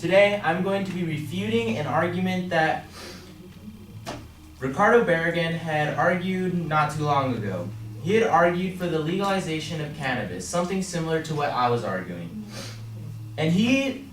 Today, I'm going to be refuting an argument that Ricardo Barragan had argued not too long ago. He had argued for the legalization of cannabis, something similar to what I was arguing. And he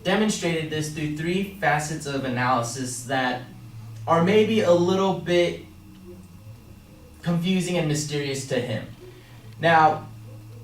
demonstrated this through three facets of analysis that are maybe a little bit confusing and mysterious to him. Now,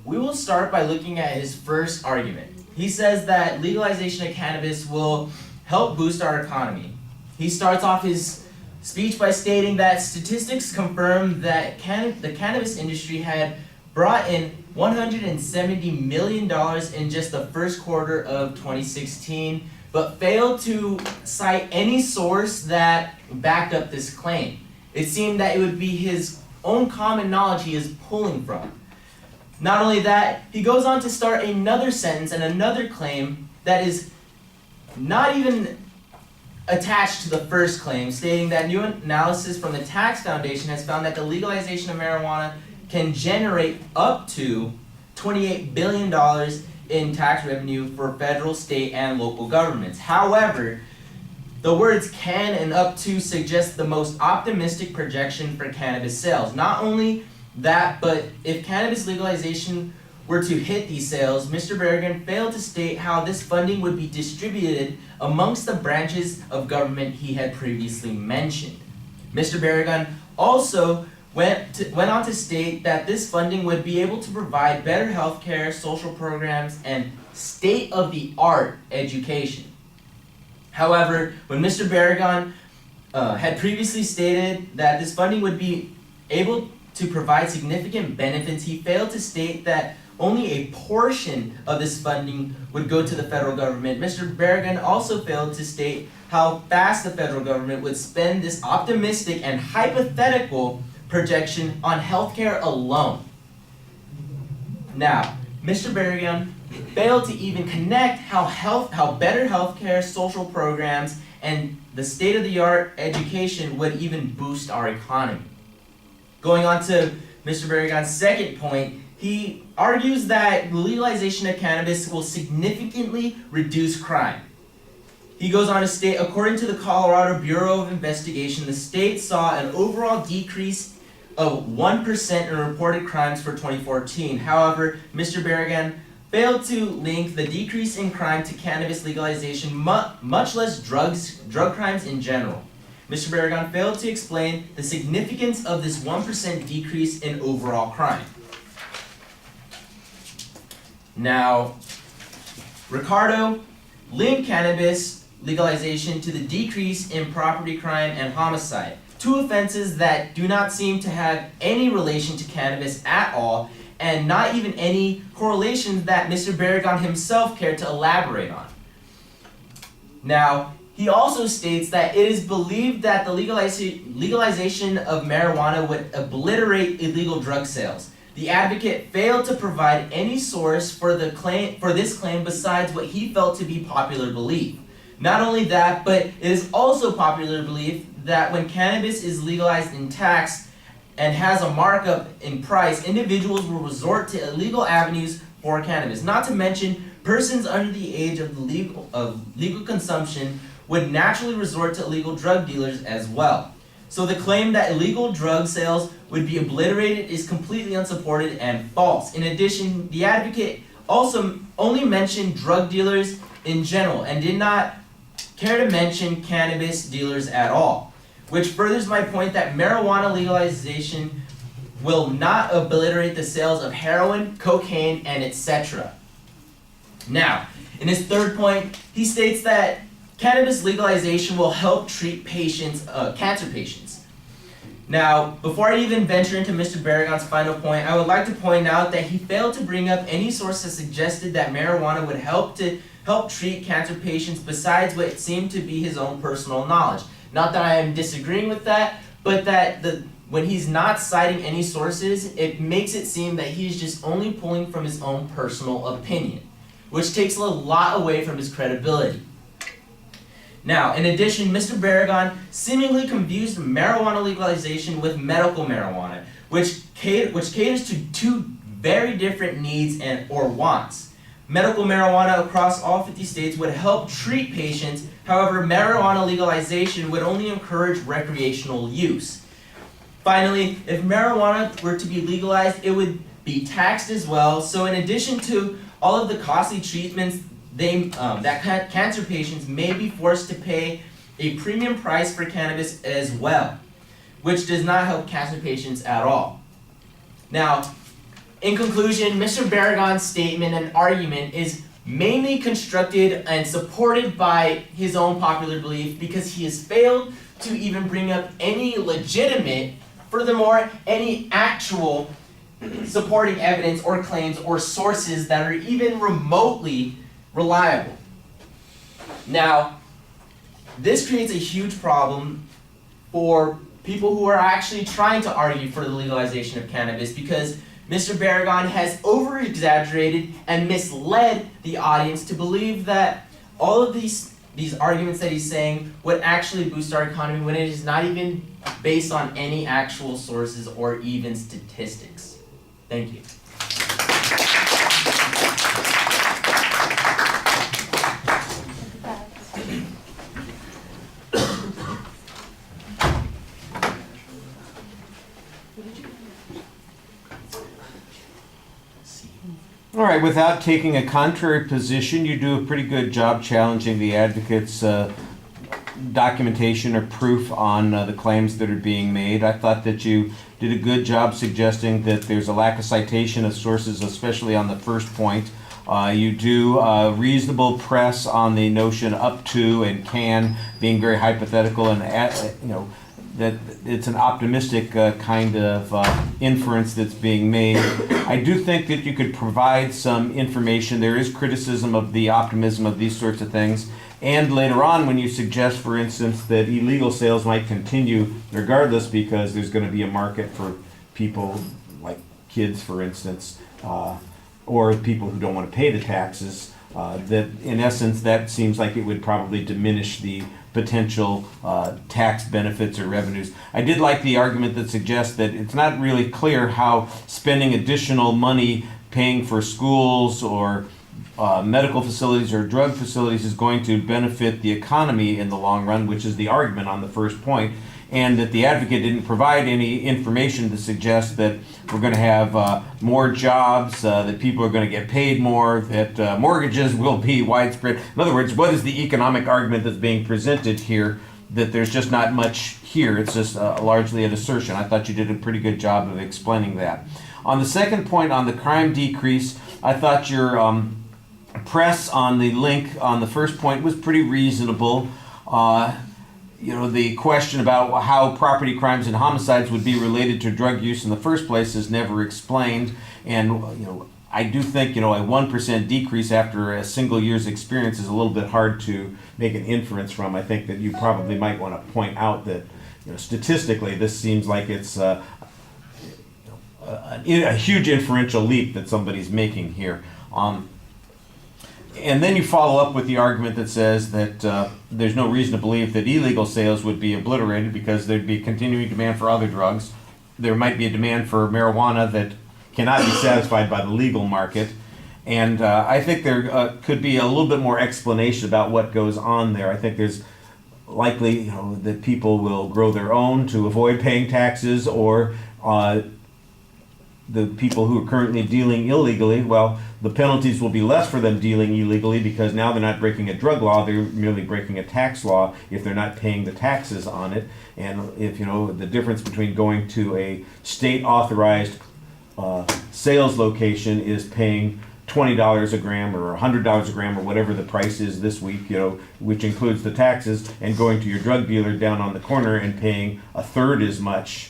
we will start by looking at his first argument. He says that legalization of cannabis will help boost our economy. He starts off his speech by stating that statistics confirm that the cannabis industry had brought in $170 million in just the first quarter of 2016, but failed to cite any source that backed up this claim. It seemed that it would be his own common knowledge he is pulling from. Not only that, he goes on to start another sentence and another claim that is not even attached to the first claim, stating that new analysis from the Tax Foundation has found that the legalization of marijuana can generate up to $28 billion in tax revenue for federal, state, and local governments. However, the words can and up to suggest the most optimistic projection for cannabis sales. Not only that, but if cannabis legalization were to hit these sales, Mr. Barragan failed to state how this funding would be distributed amongst the branches of government he had previously mentioned. Mr. Barragan also went on to state that this funding would be able to provide better health care, social programs, and state-of-the-art education. However, when Mr. Barragan had previously stated that this funding would be able to provide significant benefits, he failed to state that only a portion of this funding would go to the federal government. Mr. Barragan also failed to state how fast the federal government would spend this optimistic and hypothetical projection on healthcare alone. Now, Mr. Barragan failed to even connect how better healthcare, social programs, and the state-of-the-art education would even boost our economy. Going on to Mr. Barragan's second point, he argues that legalization of cannabis will significantly reduce crime. He goes on to state, according to the Colorado Bureau of Investigation, the state saw an overall decrease of 1% in reported crimes for 2014. However, Mr. Barragan failed to link the decrease in crime to cannabis legalization, much less drug crimes in general. Mr. Barragan failed to explain the significance of this 1% decrease in overall crime. Now, Ricardo linked cannabis legalization to the decrease in property crime and homicide, two offenses that do not seem to have any relation to cannabis at all, and not even any correlation that Mr. Barragan himself cared to elaborate on. Now, he also states that it is believed that the legalization of marijuana would obliterate illegal drug sales. The advocate failed to provide any source for this claim besides what he felt to be popular belief. Not only that, but it is also popular belief that when cannabis is legalized in tax and has a markup in price, individuals will resort to illegal avenues for cannabis. Not to mention, persons under the age of legal consumption would naturally resort to illegal drug dealers as well. So the claim that illegal drug sales would be obliterated is completely unsupported and false. In addition, the advocate also only mentioned drug dealers in general and did not care to mention cannabis dealers at all, which furthers my point that marijuana legalization will not obliterate the sales of heroin, cocaine, and etc. Now, in his third point, he states that cannabis legalization will help treat cancer patients. Now, before I even venture into Mr. Barragan's final point, I would like to point out that he failed to bring up any source that suggested that marijuana would help treat cancer patients besides what seemed to be his own personal knowledge. Not that I am disagreeing with that, but that when he's not citing any sources, it makes it seem that he's just only pulling from his own personal opinion, which takes a lot away from his credibility. Now, in addition, Mr. Barragan seemingly confused marijuana legalization with medical marijuana, which caters to two very different needs or wants. medical marijuana across all 50 states would help treat patients. However, marijuana legalization would only encourage recreational use. Finally, if marijuana were to be legalized, it would be taxed as well. So in addition to all of the costly treatments that cancer patients may be forced to pay a premium price for cannabis as well, which does not help cancer patients at all. Now, in conclusion, Mr. Barragan's statement and argument is mainly constructed and supported by his own popular belief because he has failed to even bring up any legitimate, furthermore, any actual supporting evidence or claims or sources that are even remotely reliable. Now, this creates a huge problem for people who are actually trying to argue for the legalization of cannabis because Mr. Barragan has over-exaggerated and misled the audience to believe that all of these arguments that he's saying would actually boost our economy when it is not even based on any actual sources or even statistics. Thank you. All right, without taking a contrary position, you do a pretty good job challenging the advocate's documentation or proof on the claims that are being made. I thought that you did a good job suggesting that there's a lack of citation of sources, especially on the first point. You do reasonable press on the notion up to and can being very hypothetical and that it's an optimistic kind of inference that's being made. I do think that you could provide some information. There is criticism of the optimism of these sorts of things. And later on, when you suggest, for instance, that illegal sales might continue regardless because there's going to be a market for people like kids, for instance, or people who don't want to pay the taxes, that in essence, that seems like it would probably diminish the potential tax benefits or revenues. I did like the argument that suggests that it's not really clear how spending additional money paying for schools or medical facilities or drug facilities is going to benefit the economy in the long run, which is the argument on the first point, and that the advocate didn't provide any information to suggest that we're going to have more jobs, that people are going to get paid more, that mortgages will be widespread. In other words, what is the economic argument that's being presented here? That there's just not much here. It's just largely an assertion. I thought you did a pretty good job of explaining that. On the second point, on the crime decrease, I thought your press on the link on the first point was pretty reasonable. The question about how property crimes and homicides would be related to drug use in the first place is never explained. And, I do think, a 1% decrease after a single year's experience is a little bit hard to make an inference from. I think that you probably might want to point out that, statistically, this seems like it's a huge inferential leap that somebody's making here. And then you follow up with the argument that says that there's no reason to believe that illegal sales would be obliterated because there'd be continuing demand for other drugs. There might be a demand for marijuana that cannot be satisfied by the legal market. And I think there could be a little bit more explanation about what goes on there. I think there's likely that people will grow their own to avoid paying taxes, or the people who are currently dealing illegally, well, the penalties will be less for them dealing illegally because now they're not breaking a drug law, they're merely breaking a tax law if they're not paying the taxes on it. And if the difference between going to a state authorized sales location is paying $20 a gram or $100 a gram or whatever the price is this week, which includes the taxes, and going to your drug dealer down on the corner and paying a third as much,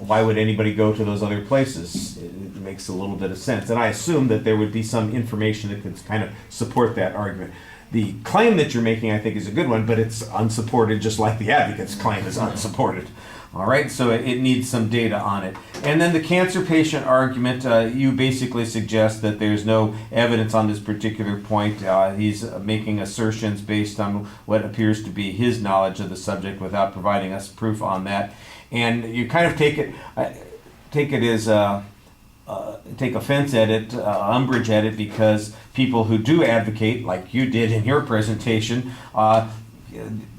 why would anybody go to those other places? It makes a little bit of sense. And I assume that there would be some information that could kind of support that argument. The claim that you're making, I think, is a good one, but it's unsupported, just like the advocate's claim is unsupported. All right, so it needs some data on it. And then the cancer patient argument, you basically suggest that there's no evidence on this particular point. He's making assertions based on what appears to be his knowledge of the subject without providing us proof on that. And you kind of take it as take offense at it, umbrage at it, because people who do advocate, like you did in your presentation,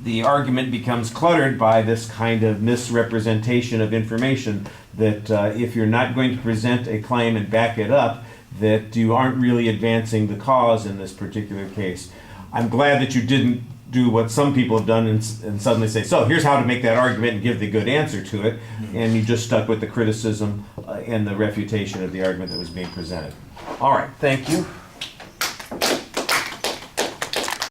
the argument becomes cluttered by this kind of misrepresentation of information that if you're not going to present a claim and back it up, that you aren't really advancing the cause in this particular case. I'm glad that you didn't do what some people have done and suddenly say, so here's how to make that argument and give the good answer to it, and you just stuck with the criticism and the refutation of the argument that was being presented. All right, thank you.